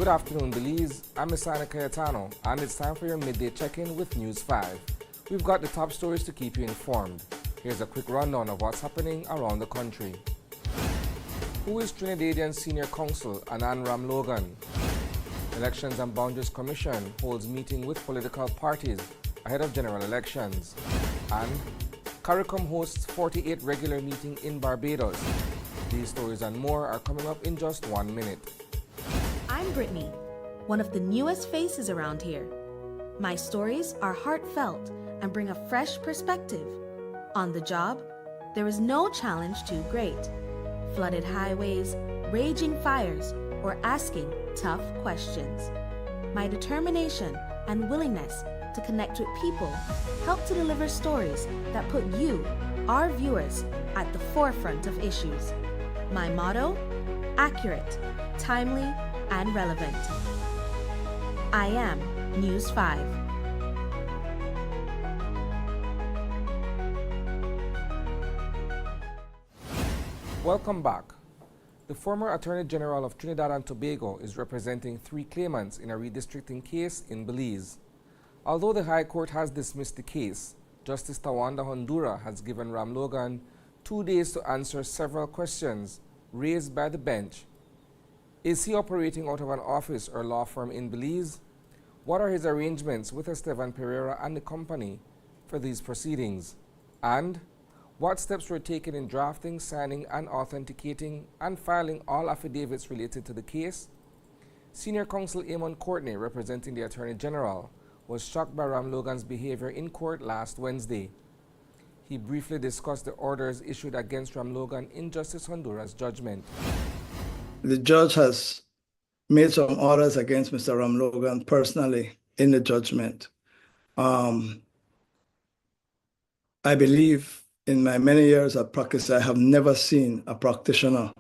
Good afternoon, Belize. I'm Isana Cayetano, and it's time for your midday check-in with News 5. We've got the top stories to keep you informed. Here's a quick rundown of what's happening around the country. Who is Trinidadian Senior Counsel Anand Ramlogan? Elections and Boundaries Commission holds meeting with political parties ahead of general elections. And CARICOM hosts 48th regular meeting in Barbados. These stories and more are coming up in just 1 minute. I'm Brittany, one of the newest faces around here. My stories are heartfelt and bring a fresh perspective. On the job, there is no challenge too great. Flooded highways, raging fires, or asking tough questions. My determination and willingness to connect with people help to deliver stories that put you, our viewers, at the forefront of issues. My motto? Accurate, timely, and relevant. I am News 5. Welcome back. The former Attorney General of Trinidad and Tobago is representing 3 claimants in a redistricting case in Belize. Although the High Court has dismissed the case, Justice Tawanda Hondura has given Ramlogan 2 days to answer several questions raised by the bench. Is he operating out of an office or law firm in Belize? What are his arrangements with Esteban Pereira and the company for these proceedings? And what steps were taken in drafting, signing, and authenticating and filing all affidavits related to the case? Senior Counsel Amon Courtney, representing the Attorney General, was shocked by Ramlogan's behavior in court last Wednesday. He briefly discussed the orders issued against Ramlogan in Justice Hondura's judgment. The judge has made some orders against Mr. Ramlogan personally in the judgment. I believe in my many years of practice, I have never seen a practitioner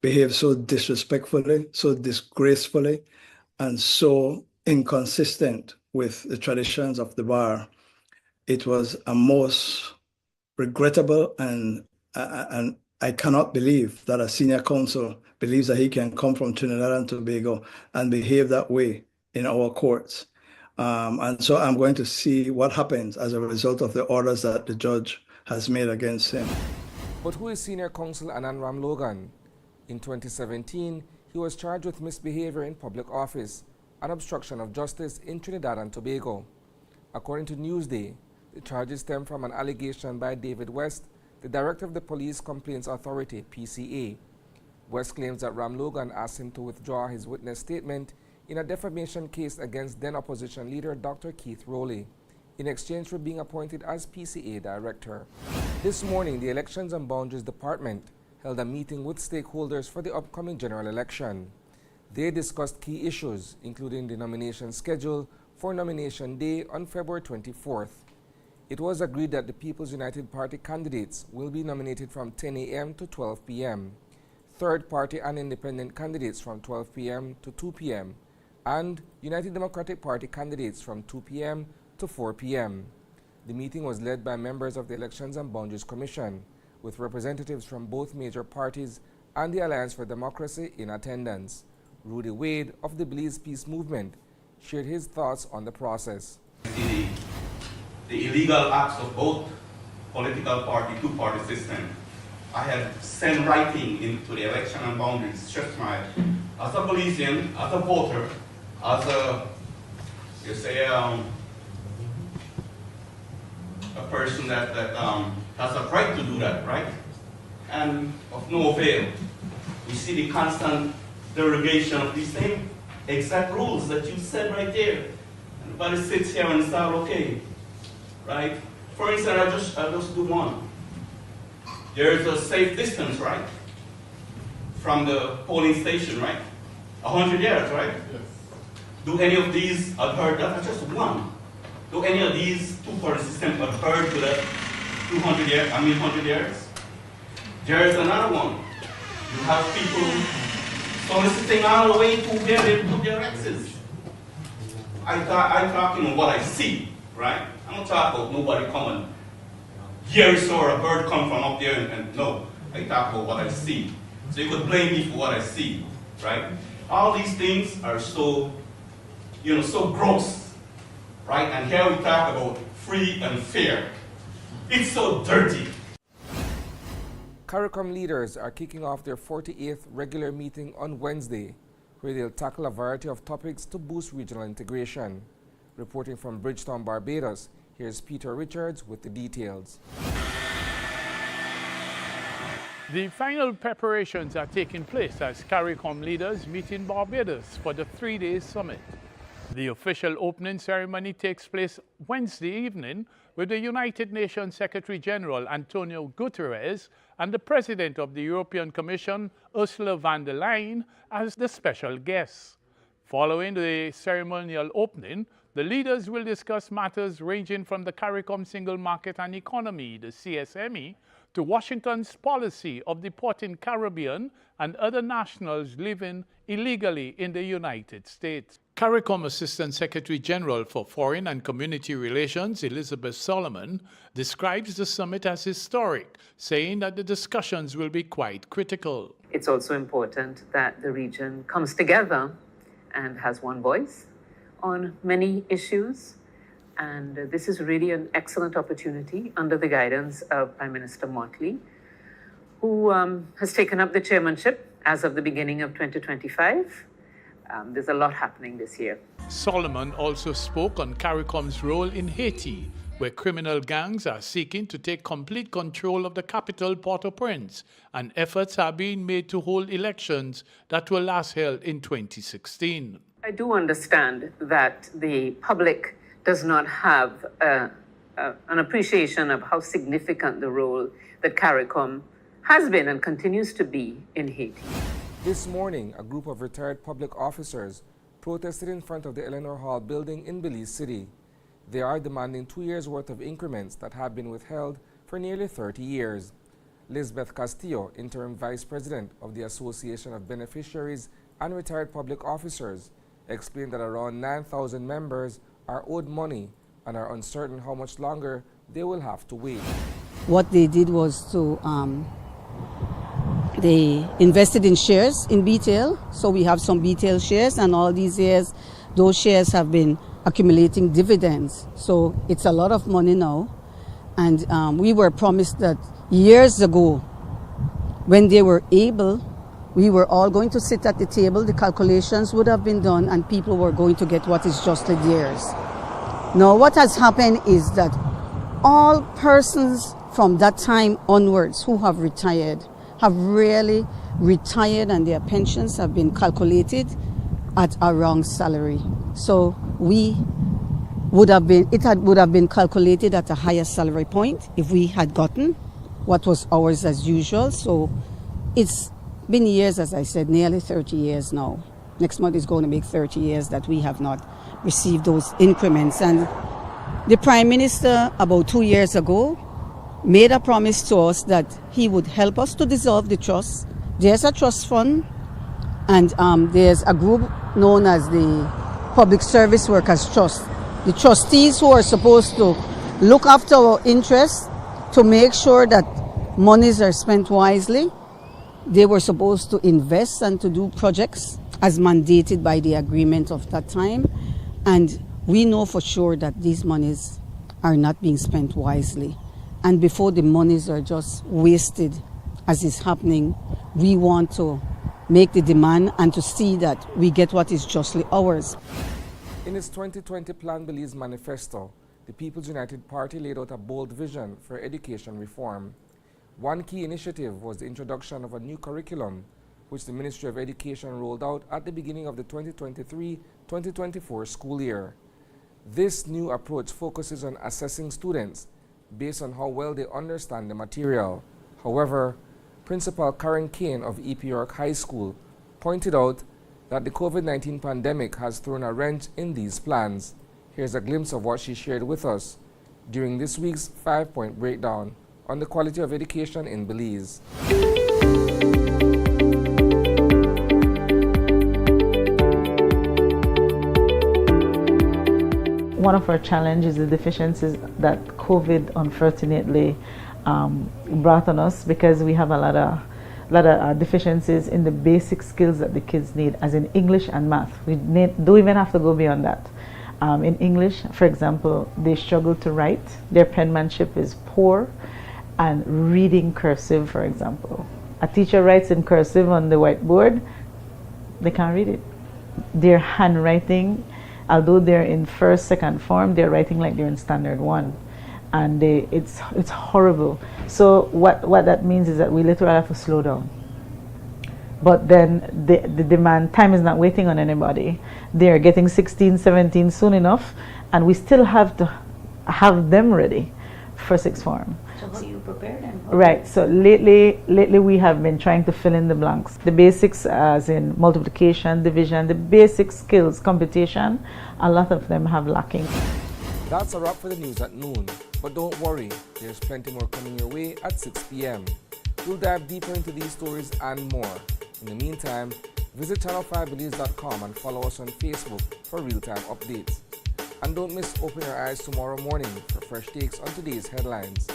behave so disrespectfully, so disgracefully, and so inconsistent with the traditions of the bar. It was a most regrettable, and I cannot believe that a senior counsel believes that he can come from Trinidad and Tobago and behave that way in our courts. And so I'm going to see what happens as a result of the orders that the judge has made against him. But who is Senior Counsel Anand Ramlogan? In 2017, he was charged with misbehavior in public office and obstruction of justice in Trinidad and Tobago. According to Newsday, the charges stem from an allegation by David West, the director of the Police Complaints Authority, PCA. West claims that Ramlogan asked him to withdraw his witness statement in a defamation case against then opposition leader Dr. Keith Rowley, in exchange for being appointed as PCA director. This morning, the Elections and Boundaries Department held a meeting with stakeholders for the upcoming general election. They discussed key issues, including the nomination schedule for Nomination Day on February 24th. It was agreed that the People's United Party candidates will be nominated from 10 a.m. to 12 p.m., third party and independent candidates from 12 p.m. to 2 p.m., and United Democratic Party candidates from 2 p.m. to 4 p.m. The meeting was led by members of the Elections and Boundaries Commission, with representatives from both major parties and the Alliance for Democracy in attendance. Rudy Wade of the Belize Peace Movement shared his thoughts on the process. The illegal acts of both political party, two-party system. I had sent writing into the Election and Boundaries, stress my, as a Belizean, as a voter, as a, you say, a person that has a right to do that, right? And of no avail. We see the constant derogation of these same exact rules that you said right there. Everybody sits here and start, okay, right? For instance, I'll just do one. There's a safe distance, right? From the polling station, right? 100 yards, right? Yes. Do any of these adhere? That's just one. Do any of these two-party systems adhere to that 100 yards? There's another one. You have people soliciting all the way to where they put their X's. I talking what I see, right? I'm not talking about nobody coming. Here saw a bird come from up there and no. I talk about what I see. So you could blame me for what I see, right? All these things are so, so gross, right? And here we talk about free and fair. It's so dirty. CARICOM leaders are kicking off their 48th regular meeting on Wednesday, where they'll tackle a variety of topics to boost regional integration. Reporting from Bridgetown, Barbados, here's Peter Richards with the details. The final preparations are taking place as CARICOM leaders meet in Barbados for the 3-day summit. The official opening ceremony takes place Wednesday evening with the United Nations Secretary General Antonio Guterres and the President of the European Commission, Ursula von der Leyen, as the special guests. Following the ceremonial opening, the leaders will discuss matters ranging from the CARICOM Single Market and Economy, the CSME, to Washington's policy of deporting Caribbean and other nationals living illegally in the United States. CARICOM Assistant Secretary General for Foreign and Community Relations, Elizabeth Solomon, describes the summit as historic, saying that the discussions will be quite critical. It's also important that the region comes together and has one voice on many issues. And this is really an excellent opportunity under the guidance of Prime Minister Motley, who has taken up the chairmanship as of the beginning of 2025. There's a lot happening this year. Solomon also spoke on CARICOM's role in Haiti, where criminal gangs are seeking to take complete control of the capital, Port-au-Prince, and efforts are being made to hold elections that were last held in 2016. I do understand that the public does not have an appreciation of how significant the role that CARICOM has been and continues to be in Haiti. This morning, a group of retired public officers protested in front of the Eleanor Hall building in Belize City. They are demanding 2 years' worth of increments that have been withheld for nearly 30 years. Lisbeth Castillo, interim vice president of the Association of Beneficiaries and Retired Public Officers, explained that around 9,000 members are owed money and are uncertain how much longer they will have to wait. What they did was to they invested in shares in BTL, so we have some BTL shares, and all these years those shares have been accumulating dividends. So it's a lot of money now, and we were promised that years ago when they were able, we were all going to sit at the table, the calculations would have been done, and people were going to get what is justly theirs. Now what has happened is that all persons from that time onwards who have retired have really retired, and their pensions have been calculated at a wrong salary. So it would have been calculated at a higher salary point if we had gotten what was ours as usual. So it's been years, as I said, nearly 30 years now. Next month is going to make 30 years that we have not received those increments. And the Prime Minister, about 2 years ago, made a promise to us that he would help us to dissolve the trust. There's a trust fund, and there's a group known as the Public Service Workers Trust. The trustees who are supposed to look after our interests, to make sure that monies are spent wisely. They were supposed to invest and to do projects as mandated by the agreement of that time. And we know for sure that these monies are not being spent wisely. And before the monies are just wasted, as is happening, we want to make the demand and to see that we get what is justly ours. In its 2020 Plan Belize manifesto, the People's United Party laid out a bold vision for education reform. One key initiative was the introduction of a new curriculum, which the Ministry of Education rolled out at the beginning of the 2023-2024 school year. This new approach focuses on assessing students based on how well they understand the material. However, Principal Karen Kane of EP York High School pointed out that the COVID-19 pandemic has thrown a wrench in these plans. Here's a glimpse of what she shared with us during this week's 5-point breakdown on the quality of education in Belize. One of our challenges is the deficiencies that COVID unfortunately brought on us, because we have a lot of deficiencies in the basic skills that the kids need, as in English and math. We don't even have to go beyond that. In English, for example, they struggle to write. Their penmanship is poor, and reading cursive, for example. A teacher writes in cursive on the whiteboard, they can't read it. Their handwriting, although they're in first, second form, they're writing like they're in standard 1. And it's horrible. So what that means is that we literally have to slow down. But then the demand, time is not waiting on anybody. They're getting 16, 17 soon enough, and we still have to have them ready for sixth form. So how do you prepare them? Right, so lately we have been trying to fill in the blanks. The basics, as in multiplication, division, the basic skills, computation, a lot of them have lacking. That's a wrap for the news at noon. But don't worry, there's plenty more coming your way at 6 p.m. We'll dive deeper into these stories and more. In the meantime, visit channel5belize.com and follow us on Facebook for real-time updates. And don't miss Open Your Eyes tomorrow morning for fresh takes on today's headlines.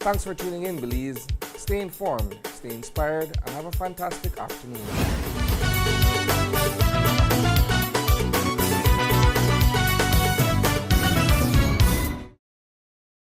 Thanks for tuning in, Belize. Stay informed, stay inspired, and have a fantastic afternoon.